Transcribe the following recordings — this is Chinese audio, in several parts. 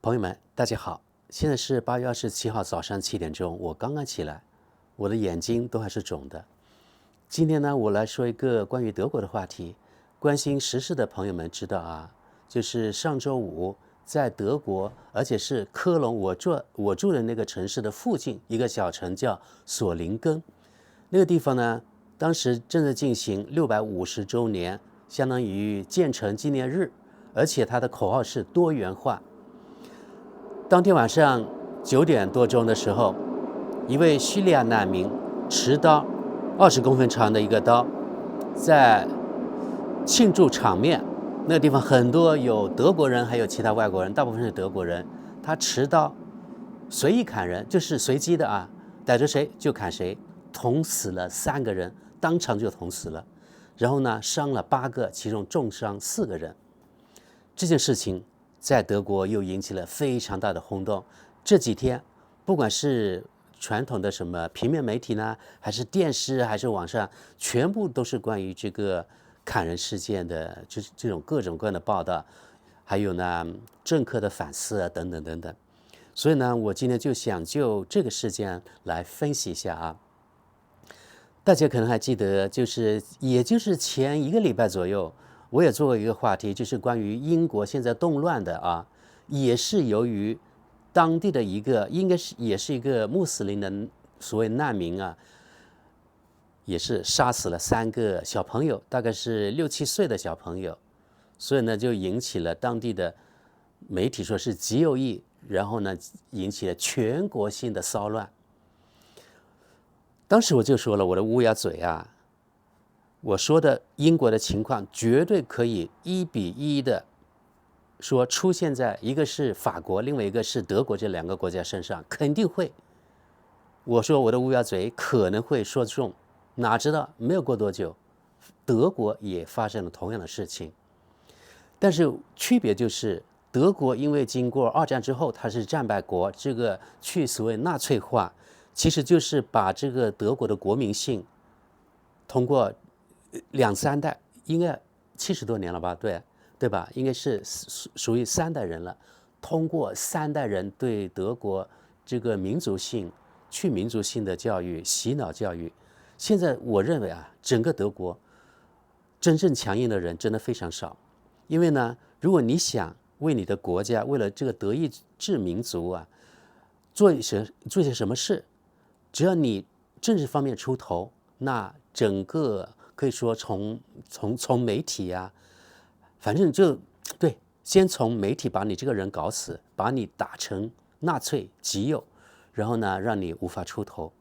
朋友们，大家好，现在是8月27号早上7点钟，我刚刚起来，我的眼睛都还是肿的。今天呢，我来说一个关于德国的话题。关心时事的朋友们知道啊，就是上周五在德国，而且是科隆我住的那个城市的附近一个小城叫索林根，那个地方呢，当时正在进行650周年，相当于建成纪念日，而且它的口号是多元化。当天晚上9点多钟的时候，一位叙利亚难民持刀20公分长的一个刀，在庆祝场面，那个地方很多有德国人，还有其他外国人，大部分是德国人。他持刀随意砍人，就是随机的啊，逮着谁就砍谁，捅死了3个人，当场就捅死了。然后呢，伤了8个，其中重伤4个人。这件事情在德国又引起了非常大的轰动。这几天，不管是传统的什么平面媒体呢，还是电视，还是网上，全部都是关于这个砍人事件的这种各种各样的报道，还有呢政客的反思啊，等等等等。所以呢，我今天就想就这个事件来分析一下啊。大家可能还记得，也就是前1个礼拜左右，我也做过一个话题，就是关于英国现在动乱的啊，也是由于当地的也是一个穆斯林的所谓难民啊，也是杀死了3个小朋友，大概是6、7岁的小朋友，所以呢就引起了当地的媒体说是极右翼，然后呢引起了全国性的骚乱。当时我就说了，我的乌鸦嘴啊，我说的英国的情况绝对可以1比1的说出现在一个是法国，另外一个是德国这2个国家身上，肯定会。我说我的乌鸦嘴可能会说中，哪知道没有过多久，德国也发生了同样的事情。但是区别就是，德国因为经过2战之后，它是战败国，这个去所谓纳粹化，其实就是把这个德国的国民性通过2、3代，应该70多年了吧？对吧？应该是属于3代人了。通过3代人对德国这个民族性、去民族性的教育、洗脑教育，现在我认为啊，整个德国真正强硬的人真的非常少。因为呢，如果你想为你的国家，为了这个德意志民族啊，做一些什么事，只要你政治方面出头，那整个可以说从媒体啊，反正就对，先从媒体把你这个人搞死，把你打成纳粹极右，然后呢让你无法出头。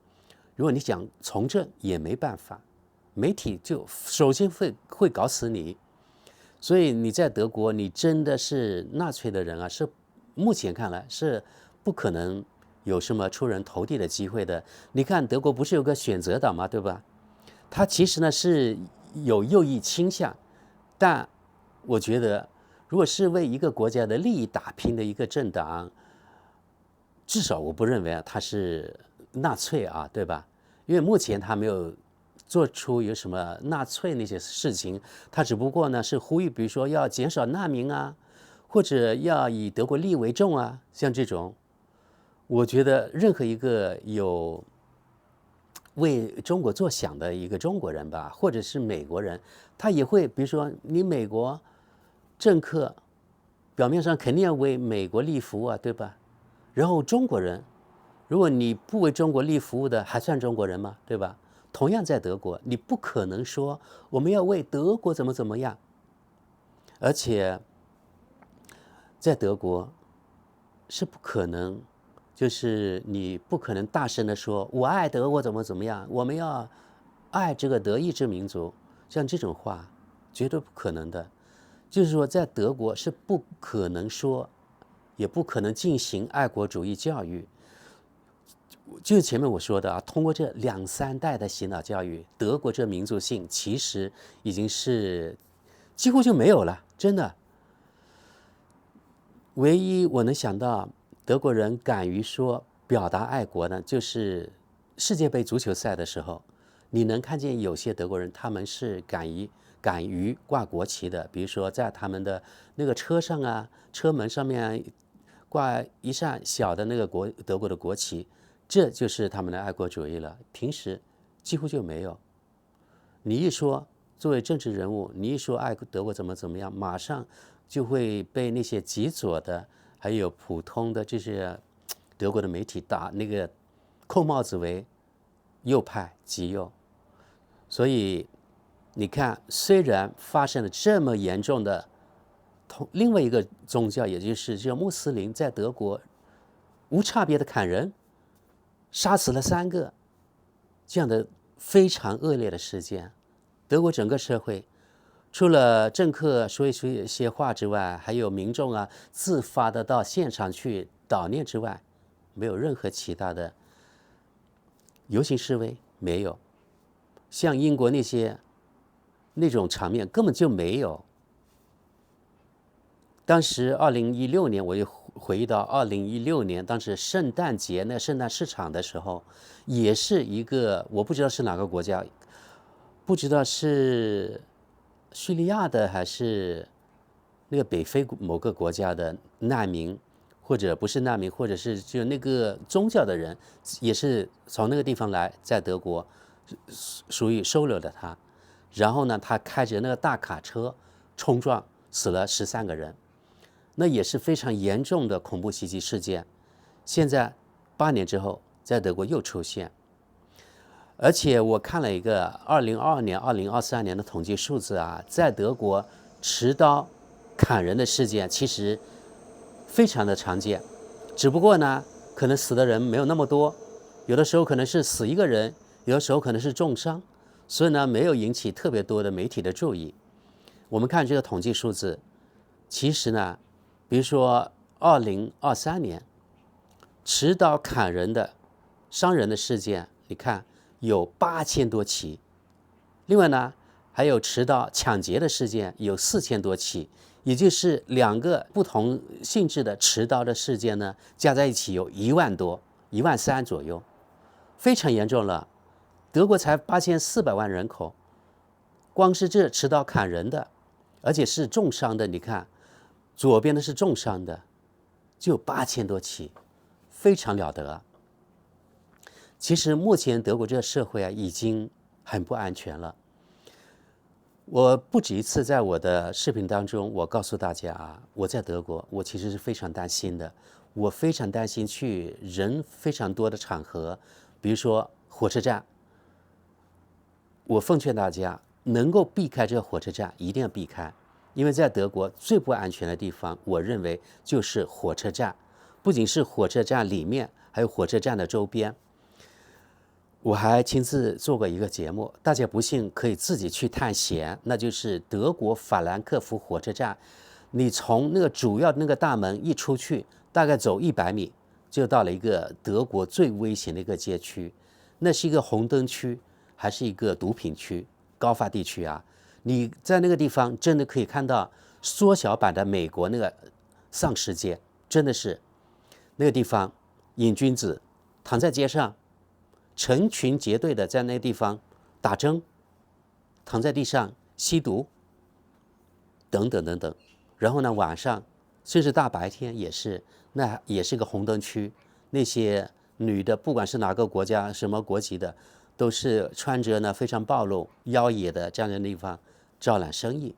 如果你想从政也没办法，媒体就首先会搞死你。所以你在德国，你真的是纳粹的人啊，是目前看来是不可能有什么出人头地的机会的。你看德国不是有个选择党吗？对吧？它其实呢是有右翼倾向，但我觉得，如果是为一个国家的利益打拼的一个政党，至少我不认为啊它是纳粹啊，对吧？因为目前他没有做出有什么纳粹那些事情，他只不过呢是呼吁，比如说要减少难民啊，或者要以德国利为重啊，像这种，我觉得任何一个有为中国做想的一个中国人吧，或者是美国人，他也会，比如说你美国政客表面上肯定要为美国立服啊，对吧？然后中国人，如果你不为中国立服务的，还算中国人吗？对吧？同样在德国，你不可能说我们要为德国怎么样，而且在德国是不可能，就是你不可能大声的说我爱德国怎么样，我们要爱这个德意志民族，像这种话绝对不可能的。就是说，在德国是不可能说，也不可能进行爱国主义教育。就是前面我说的啊，通过这2、3代的洗脑教育，德国这民族性其实已经是几乎就没有了，真的。唯一我能想到德国人敢于说表达爱国呢，就是世界杯足球赛的时候，你能看见有些德国人他们是敢于挂国旗的，比如说在他们的那个车上啊，车门上面挂一扇小的那个德国的国旗，这就是他们的爱国主义了。平时几乎就没有。你一说作为政治人物，你一说爱德国怎么样，马上就会被那些极左的还有普通的这些德国的媒体扣帽子为右派极右。所以你看，虽然发生了这么严重的另外一个宗教，也就是这个穆斯林在德国无差别的砍人，杀死了3个，这样的非常恶劣的事件，德国整个社会除了政客说一些话之外，还有民众啊自发的到现场去悼念之外，没有任何其他的游行示威，没有。像英国那种场面根本就没有。当时2016年，我又回忆到2016年，当时圣诞节那圣诞市场的时候，也是一个我不知道是哪个国家，不知道是叙利亚的还是那个北非某个国家的难民，或者不是难民，或者是就那个宗教的人，也是从那个地方来，在德国属于收留了他。然后呢，他开着那个大卡车冲撞，死了13个人，那也是非常严重的恐怖袭击事件。现在8年之后，在德国又出现。而且我看了一个2022年、2023年的统计数字啊，在德国持刀砍人的事件其实非常的常见，只不过呢，可能死的人没有那么多，有的时候可能是死1个人，有的时候可能是重伤，所以呢，没有引起特别多的媒体的注意。我们看这个统计数字，其实呢，比如说2023年持刀砍人的伤人的事件，你看有8000多起，另外呢，还有持刀抢劫的事件有4000多起，也就是2个不同性质的持刀的事件呢，加在一起有1万多，13000左右，非常严重了。德国才8400万人口，光是这持刀砍人的，而且是重伤的，你看左边的是重伤的，就有8000多起，非常了得啊。其实目前德国这个社会啊，已经很不安全了。我不止一次在我的视频当中，我告诉大家啊，我在德国，我其实是非常担心的。我非常担心去人非常多的场合，比如说火车站。我奉劝大家，能够避开这个火车站，一定要避开，因为在德国最不安全的地方，我认为就是火车站，不仅是火车站里面，还有火车站的周边。我还亲自做过一个节目，大家不信可以自己去探险，那就是德国法兰克福火车站。你从那个主要的那个大门一出去，大概走100米，就到了一个德国最危险的一个街区，那是一个红灯区，还是一个毒品区、高发地区啊。你在那个地方真的可以看到缩小版的美国那个丧尸街，真的是那个地方瘾君子躺在街上，成群结队的在那个地方打针，躺在地上吸毒，等等等等。然后呢，晚上甚至大白天也是，那也是个红灯区。那些女的，不管是哪个国家、什么国籍的，都是穿着呢非常暴露、妖冶的这样的地方招揽生意。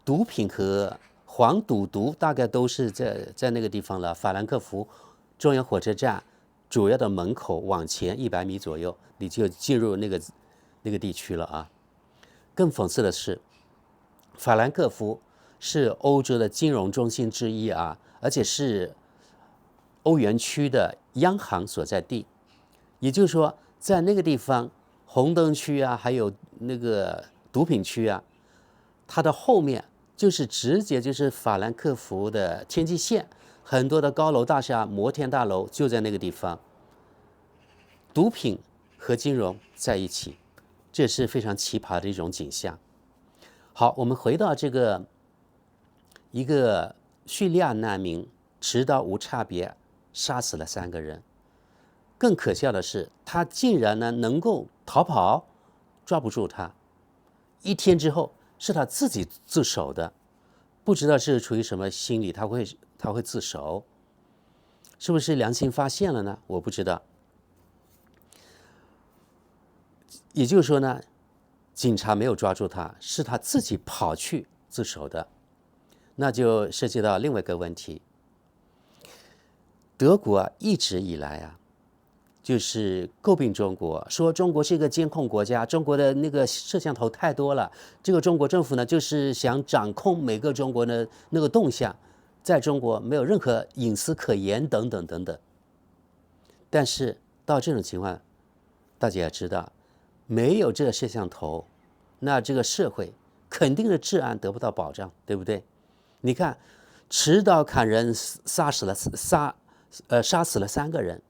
毒品和黄赌毒大概都是在那个地方了。法兰克福中央火车站主要的门口往前100米左右，你就进入那个地区了啊。更讽刺的是，法兰克福是欧洲的金融中心之一啊，而且是欧元区的央行所在地。也就是说，在那个地方，红灯区啊，还有那个毒品区啊，它的后面就是直接就是法兰克福的天际线，很多的高楼大厦、摩天大楼就在那个地方。毒品和金融在一起，这是非常奇葩的一种景象。好，我们回到这个一个叙利亚难民持刀无差别杀死了3个人，更可笑的是，他竟然呢能够逃跑，抓不住他。1天之后是他自己自首的，不知道是出于什么心理，他会自首。是不是良心发现了呢？我不知道。也就是说呢，警察没有抓住他，是他自己跑去自首的，那就涉及到另外一个问题。德国一直以来啊，就是诟病中国，说中国是一个监控国家，中国的那个摄像头太多了，这个中国政府呢，就是想掌控每个中国的那个动向，在中国没有任何隐私可言，等等等等。但是到这种情况，大家也知道，没有这个摄像头，那这个社会肯定是治安得不到保障，对不对？你看，持刀砍人杀死了3个人，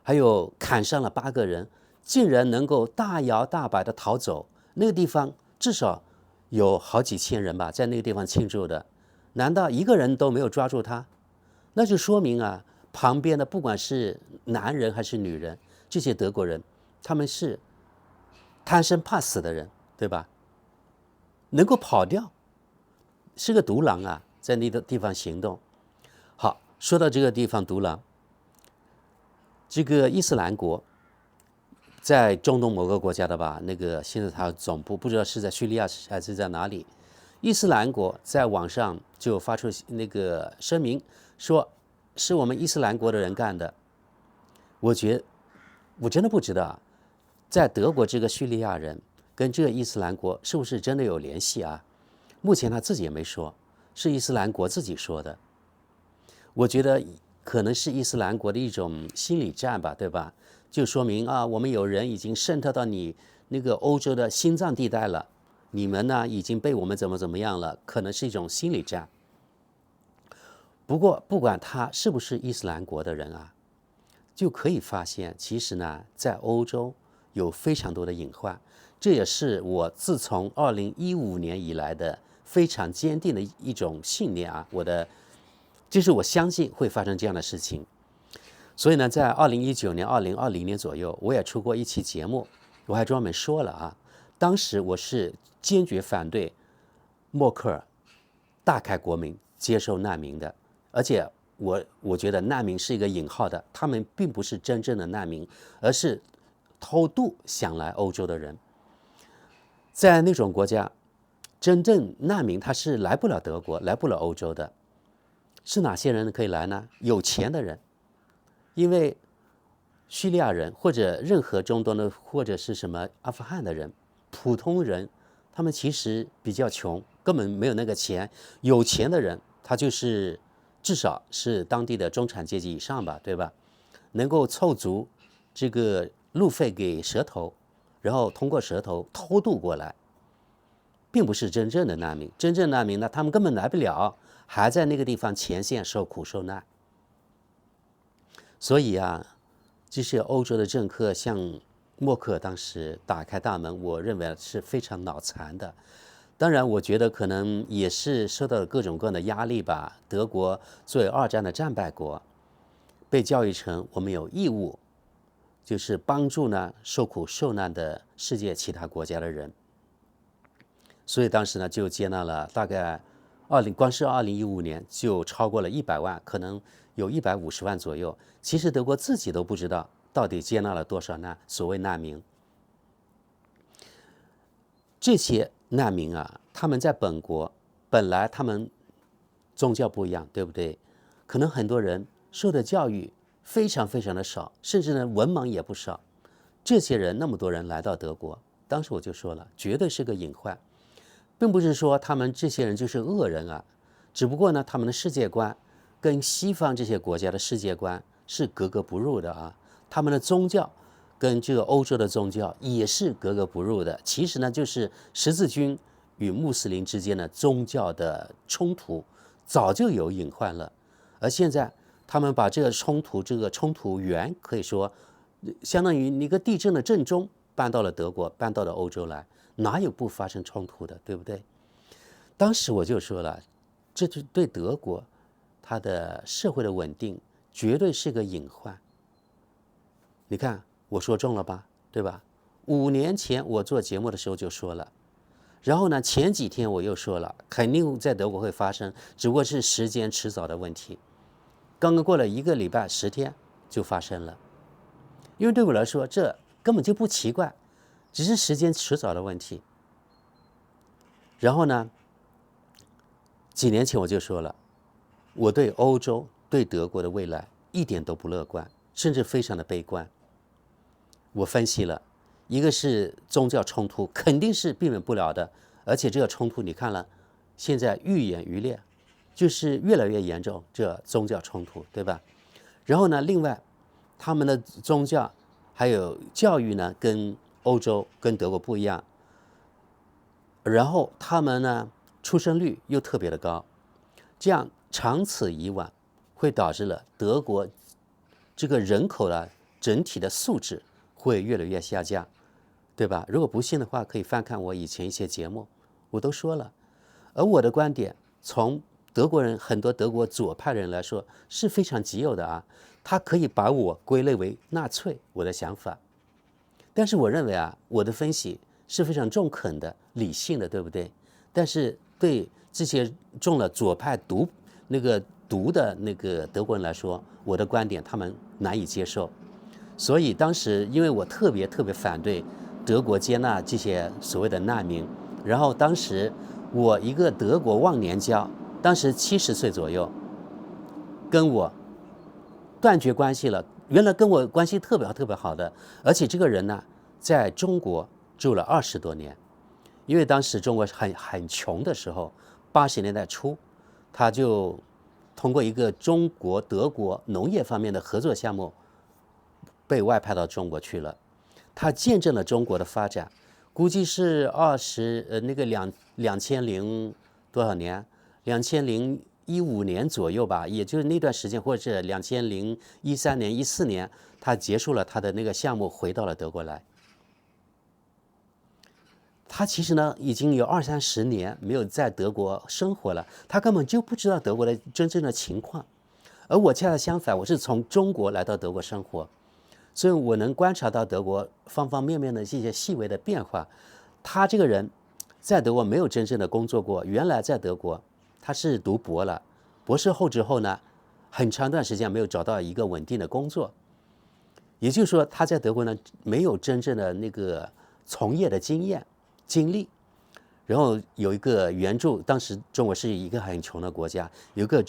还有砍伤了8个人，竟然能够大摇大摆的逃走。那个地方至少有好几千人吧，在那个地方庆祝的，难道一个人都没有抓住他？那就说明啊，旁边的不管是男人还是女人，这些德国人，他们是贪生怕死的人，对吧？能够跑掉，是个独狼啊，在那个地方行动。好，说到这个地方独狼，这个伊斯兰国在中东某个国家的吧，那个现在它总部不知道是在叙利亚还是在哪里。伊斯兰国在网上就发出那个声明，说是我们伊斯兰国的人干的。我真的不知道，在德国这个叙利亚人跟这个伊斯兰国是不是真的有联系啊？目前他自己也没说，是伊斯兰国自己说的。我觉得可能是伊斯兰国的一种心理战吧，对吧？就说明啊，我们有人已经渗透到你那个欧洲的心脏地带了，你们呢已经被我们怎么样了，可能是一种心理战。不过不管他是不是伊斯兰国的人啊，就可以发现，其实呢，在欧洲有非常多的隐患。这也是我自从2015年以来的非常坚定的一种信念啊，就是我相信会发生这样的事情。所以呢，在2019年、2020年左右，我也出过一期节目，我还专门说了啊，当时我是坚决反对默克尔大开国门接受难民的，而且我觉得难民是一个引号的，他们并不是真正的难民，而是偷渡想来欧洲的人。在那种国家，真正难民他是来不了德国，来不了欧洲的。是哪些人可以来呢？有钱的人，因为叙利亚人或者任何中东的或者是什么阿富汗的人，普通人他们其实比较穷，根本没有那个钱。有钱的人他就是至少是当地的中产阶级以上吧，对吧？能够凑足这个路费给蛇头，然后通过蛇头偷渡过来，并不是真正的难民。真正难民呢，他们根本来不了，还在那个地方前线受苦受难。所以啊，这些欧洲的政客像默克尔当时打开大门，我认为是非常脑残的。当然，我觉得可能也是受到了各种各样的压力吧。德国作为2战的战败国，被教育成我们有义务，就是帮助呢受苦受难的世界其他国家的人。所以当时呢就接纳了大概光是2015年就超过了100万，可能有150万左右。其实德国自己都不知道到底接纳了多少所谓难民。这些难民啊，他们在本国本来他们宗教不一样，对不对？可能很多人受的教育非常非常的少，甚至呢文盲也不少。这些人那么多人来到德国，当时我就说了，绝对是个隐患。并不是说他们这些人就是恶人啊，只不过呢，他们的世界观跟西方这些国家的世界观是格格不入的啊。他们的宗教跟这个欧洲的宗教也是格格不入的。其实呢，就是十字军与穆斯林之间的宗教的冲突早就有隐患了，而现在他们把这个冲突源可以说相当于一个地震的震中搬到了德国，搬到了欧洲来。哪有不发生冲突的，对不对？当时我就说了，这就对德国它的社会的稳定绝对是个隐患。你看我说中了吧，对吧？5年前我做节目的时候就说了，然后呢前几天我又说了，肯定在德国会发生，只不过是时间迟早的问题。刚刚过了1个礼拜10天就发生了。因为对我来说，这根本就不奇怪，只是时间迟早的问题。然后呢，几年前我就说了，我对欧洲、对德国的未来一点都不乐观，甚至非常的悲观。我分析了，一个是宗教冲突，肯定是避免不了的，而且这个冲突你看了，现在愈演愈烈，就是越来越严重，这宗教冲突，对吧？然后呢，另外他们的宗教还有教育呢，跟欧洲、跟德国不一样。然后他们呢，出生率又特别的高，这样长此以往，会导致了德国这个人口的整体的素质会越来越下降，对吧？如果不信的话，可以翻看我以前一些节目，我都说了。而我的观点，从德国人很多德国左派人来说是非常极右的啊，他可以把我归类为纳粹，我的想法。但是我认为啊，我的分析是非常中肯的、理性的，对不对？但是对这些中了左派毒的那个德国人来说，我的观点他们难以接受。所以当时因为我特别反对德国接纳这些所谓的难民，然后当时我一个德国忘年交，当时70岁左右，跟我断绝关系了。原来跟我关系特别好的，而且这个人呢，在中国住了20多年，因为当时中国很穷的时候，80年代初，他就通过一个中国德国农业方面的合作项目，被外派到中国去了。他见证了中国的发展，估计是2000多少年，2015年左右吧，也就是那段时间，或者是2013年、14年，他结束了他的那个项目，回到了德国来。他其实呢，已经有20-30年没有在德国生活了，他根本就不知道德国的真正的情况。而我恰恰相反，我是从中国来到德国生活，所以我能观察到德国方方面面的这些细微的变化。他这个人在德国没有真正的工作过，原来在德国他是读博了，博士后之后呢，很长一段时间没有找到一个稳定的工作，也就是说他在德国呢没有真正的那个从业的经历。然后有一个援助，当时中国是一个很穷的国家，有一个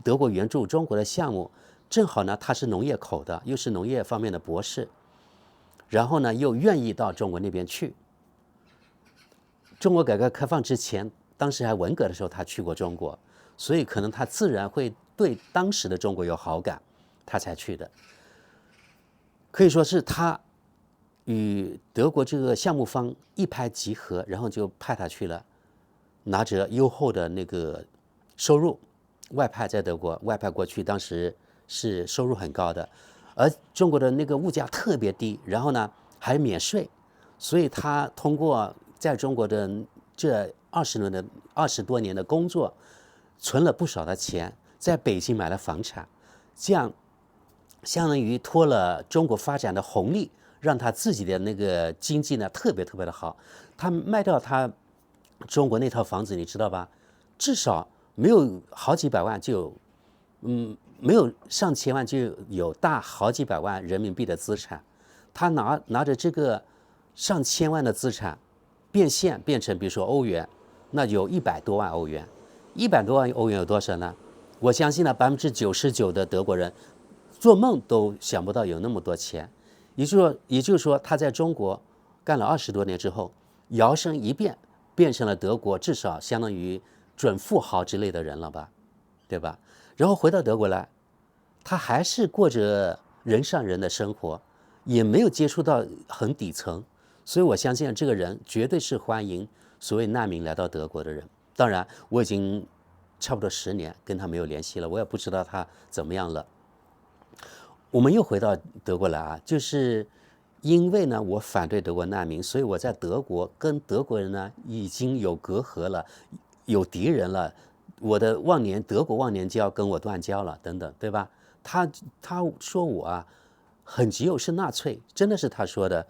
德国援助中国的项目，正好呢他是农业口的，又是农业方面的博士，然后呢又愿意到中国那边去。中国改革开放之前，当时还文革的时候，他去过中国，所以可能他自然会对当时的中国有好感，他才去的。可以说是他与德国这个项目方一拍即合，然后就派他去了，拿着优厚的那个收入，外派在德国外派过去，当时是收入很高的，而中国的那个物价特别低，然后呢还免税，所以他通过在中国的这20多年的工作，存了不少的钱，在北京买了房产，这样相当于托了中国发展的红利，让他自己的那个经济呢特别的好。他卖掉他中国那套房子，你知道吧？至少没有好几百万就有，没有上千万就有大好几百万人民币的资产。他拿着这个上千万的资产变现变成比如说欧元，那有100多万欧元。100多万欧元有多少呢？我相信呢99%的德国人做梦都想不到有那么多钱。也就是说他在中国干了20多年之后，摇身一变变成了德国至少相当于准富豪之类的人了吧，对吧？然后回到德国来，他还是过着人上人的生活，也没有接触到很底层，所以我相信这个人绝对是欢迎所谓难民来到德国的人。当然我已经差不多10年跟他没有联系了，我也不知道他怎么样了。我们又回到德国来啊，就是因为呢我反对德国难民，所以我在德国跟德国人呢已经有隔阂了，有敌人了，我的德国忘年交跟我断交了等等，对吧？他说我啊很极右，是纳粹，真的是他说的。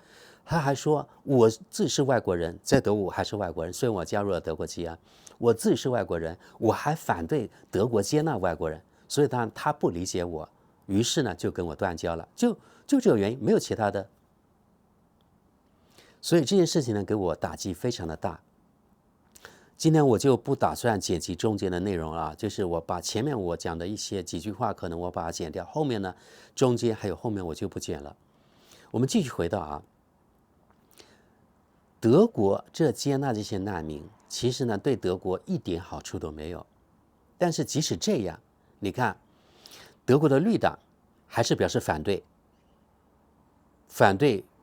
他还说我自己是外国人，在德国我还是外国人，虽然我加入了德国籍啊，我自己是外国人，我还反对德国接纳外国人，所以他不理解我，于是呢就跟我断交了，就这个原因，没有其他的。所以这件事情呢给我打击非常的大。今天我就不打算剪辑中间的内容了，就是我把前面我讲的一些几句话，可能我把它剪掉，后面呢中间还有后面我就不剪了。我们继续回到德国这接纳这些难民，其实呢对德国一点好处都没有。但是即使这样，你看德国的绿党还是表示反对，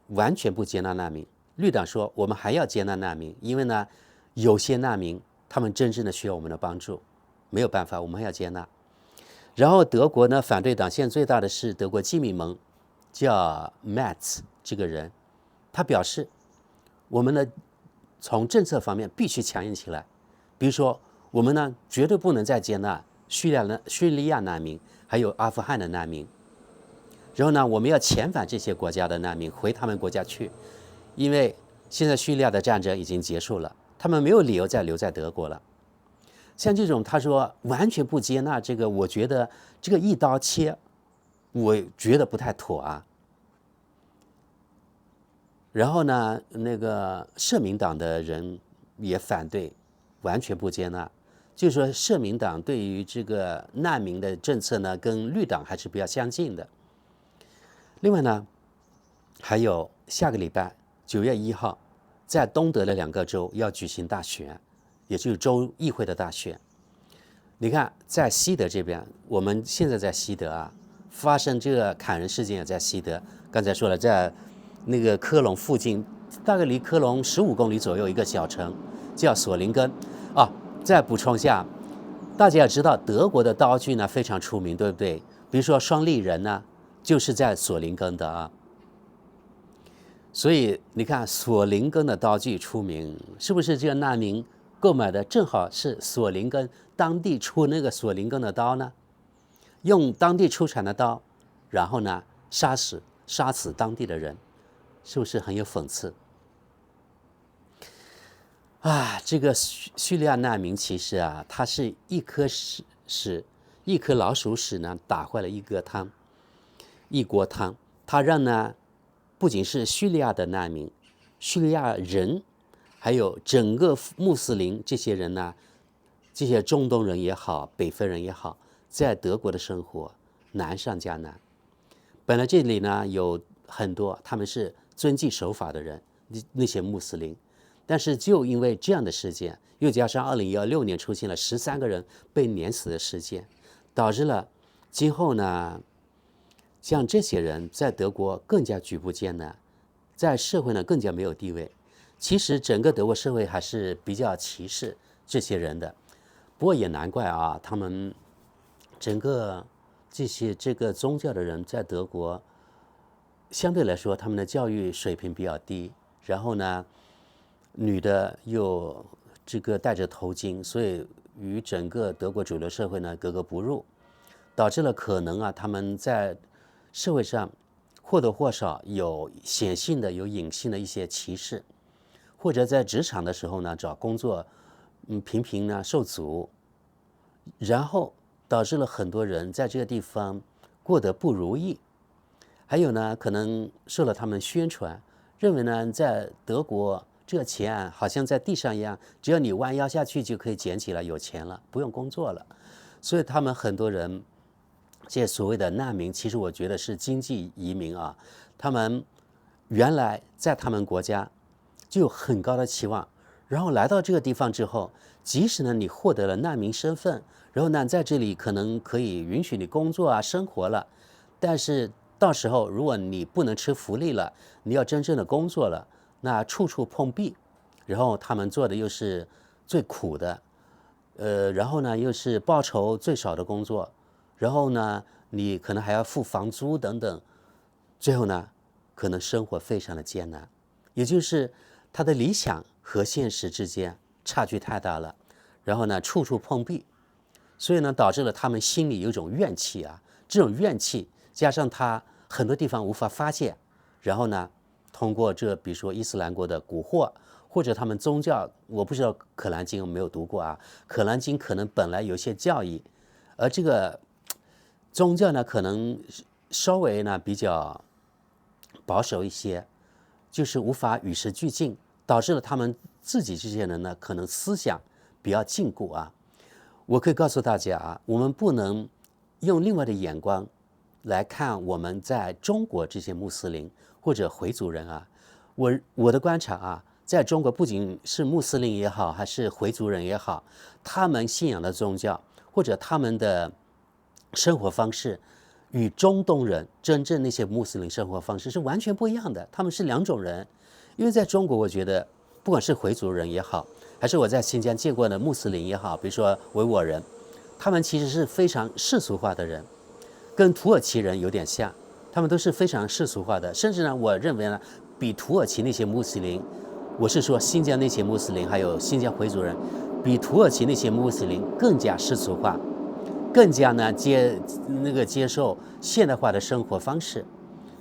完全不接纳难民。绿党说我们还要接纳难民，因为呢有些难民他们真正的需要我们的帮助，没有办法，我们还要接纳。然后德国呢反对党现在最大的是德国基民盟，叫 Metz 这个人，他表示我们呢从政策方面必须强硬起来，比如说我们呢绝对不能再接纳叙利亚难民还有阿富汗的难民，然后呢我们要遣返这些国家的难民回他们国家去，因为现在叙利亚的战争已经结束了，他们没有理由再留在德国了。像这种他说完全不接纳这个，我觉得这个一刀切，我觉得不太妥啊。然后呢那个社民党的人也反对，完全不接纳，就是说社民党对于这个难民的政策呢跟绿党还是比较相近的。另外呢还有下个礼拜9月1号在东德的2个州要举行大选，也就是州议会的大选。你看在西德这边，我们现在在西德发生这个砍人事件也在西德，刚才说了在那个科隆附近，大概离科隆15公里左右一个小城叫索林根再补充一下，大家要知道德国的刀具呢非常出名，对不对？比如说双立人呢就是在索林根的所以你看索林根的刀具出名，是不是这个难民购买的正好是索林根当地出那个索林根的刀呢？用当地出产的刀，然后呢杀死当地的人，是不是很有讽刺这个叙利亚难民其实它是一颗老鼠屎呢打坏了一锅汤，它让呢不仅是叙利亚的难民，叙利亚人还有整个穆斯林这些人呢，这些中东人也好，北非人也好，在德国的生活难上加难。本来这里呢有很多他们是遵纪守法的人，那些穆斯林，但是就因为这样的事件，又加上2016年出现了13个人被碾死的事件，导致了今后呢像这些人在德国更加举步艰难，在社会呢更加没有地位。其实整个德国社会还是比较歧视这些人的，不过也难怪他们整个这个宗教的人在德国相对来说他们的教育水平比较低，然后呢女的又这个戴着头巾，所以与整个德国主流社会呢格格不入，导致了可能他们在社会上或多或少有显性的有隐性的一些歧视，或者在职场的时候呢找工作频频呢受阻，然后导致了很多人在这个地方过得不如意。还有呢可能受了他们宣传，认为呢在德国这个钱好像在地上一样，只要你弯腰下去就可以捡起来，有钱了，不用工作了。所以他们很多人这些所谓的难民，其实我觉得是经济移民他们原来在他们国家就有很高的期望，然后来到这个地方之后，即使呢你获得了难民身份，然后呢在这里可能可以允许你工作生活了，但是到时候如果你不能吃福利了，你要真正的工作了，那处处碰壁，然后他们做的又是最苦的然后呢又是报酬最少的工作，然后呢你可能还要付房租等等，最后呢可能生活非常的艰难，也就是他的理想和现实之间差距太大了，然后呢处处碰壁，所以呢导致了他们心里有一种怨气这种怨气加上他很多地方无法发泄，然后呢通过比如说伊斯兰国的蛊惑，或者他们宗教，我不知道可兰经有没有读过可兰经可能本来有些教义，而这个宗教呢可能稍微呢比较保守一些，就是无法与时俱进，导致了他们自己这些人呢可能思想比较禁锢啊。我可以告诉大家啊，我们不能用另外的眼光来看我们在中国这些穆斯林或者回族人啊。我的观察啊，在中国不仅是穆斯林也好，还是回族人也好，他们信仰的宗教或者他们的生活方式与中东人真正那些穆斯林生活方式是完全不一样的，他们是两种人。因为在中国，我觉得不管是回族人也好，还是我在新疆见过的穆斯林也好，比如说维吾尔人，他们其实是非常世俗化的人，跟土耳其人有点像，他们都是非常世俗化的，甚至呢，我认为呢，比土耳其那些穆斯林，我是说新疆那些穆斯林，还有新疆回族人，比土耳其那些穆斯林更加世俗化，更加呢接受现代化的生活方式，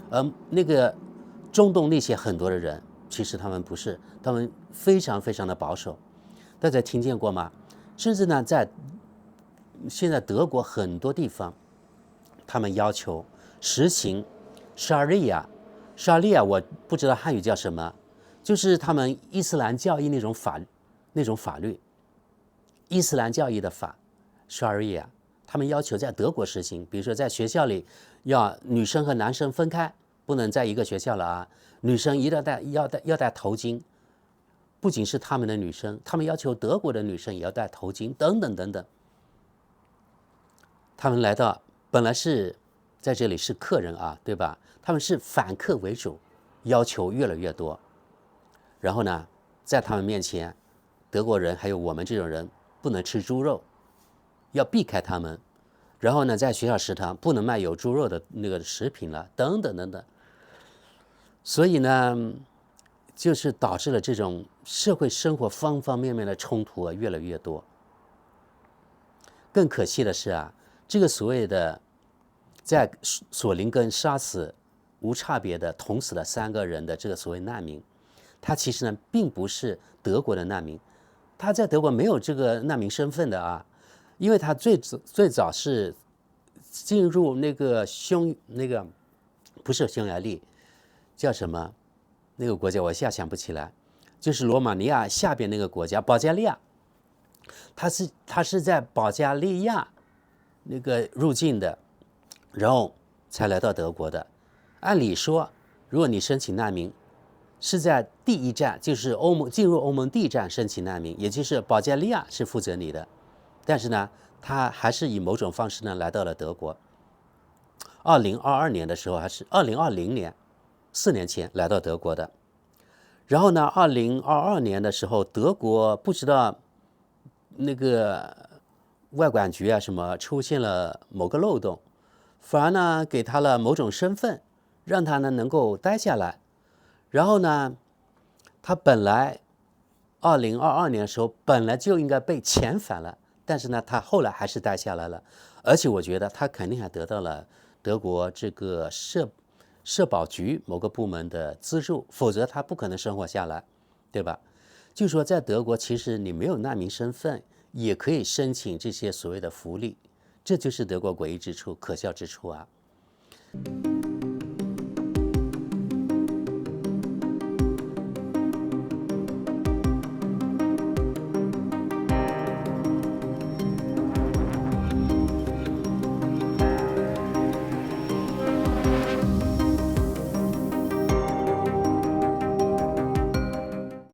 而那个中东那些很多的人，其实他们不是，他们非常非常的保守。大家听见过吗？甚至呢，在现在德国很多地方，他们要求实行 Sharia， 我不知道汉语叫什么，就是他们伊斯兰教义那种法律，伊斯兰教义的法 Sharia， 他们要求在德国实行。比如说在学校里，要女生和男生分开，不能在一个学校了啊。女生一定要戴头巾，不仅是他们的女生，他们要求德国的女生也要戴头巾，等等等等。他们来到本来是在这里是客人啊，对吧？他们是反客为主，要求越来越多。然后呢，在他们面前，德国人还有我们这种人不能吃猪肉，要避开他们。然后呢，在学校食堂不能卖有猪肉的那个食品了，等等等等。所以呢，就是导致了这种社会生活方方面面的冲突啊越来越多。更可惜的是啊，这个所谓的在索林根杀死无差别的捅死了3个人的这个所谓难民，他其实呢并不是德国的难民，他在德国没有这个难民身份的啊，因为他最早是进入那个不是匈牙利，叫什么那个国家我一下想不起来，就是罗马尼亚下边那个国家保加利亚，他是在保加利亚那个入境的，然后才来到德国的。按理说，如果你申请难民，是在第一站，就是进入欧盟第一站申请难民，也就是保加利亚是负责你的。但是呢，他还是以某种方式呢来到了德国。2022年的时候，还是2020年，4年前来到德国的。然后呢，2022年的时候，德国不知道那个外管局啊什么出现了某个漏洞，反而呢给他了某种身份，让他呢能够待下来。然后呢，他本来2022年的时候本来就应该被遣返了，但是呢他后来还是待下来了，而且我觉得他肯定还得到了德国这个社保局某个部门的资助，否则他不可能生活下来，对吧？就说在德国，其实你没有难民身份也可以申请这些所谓的福利，这就是德国诡异之处、可笑之处啊。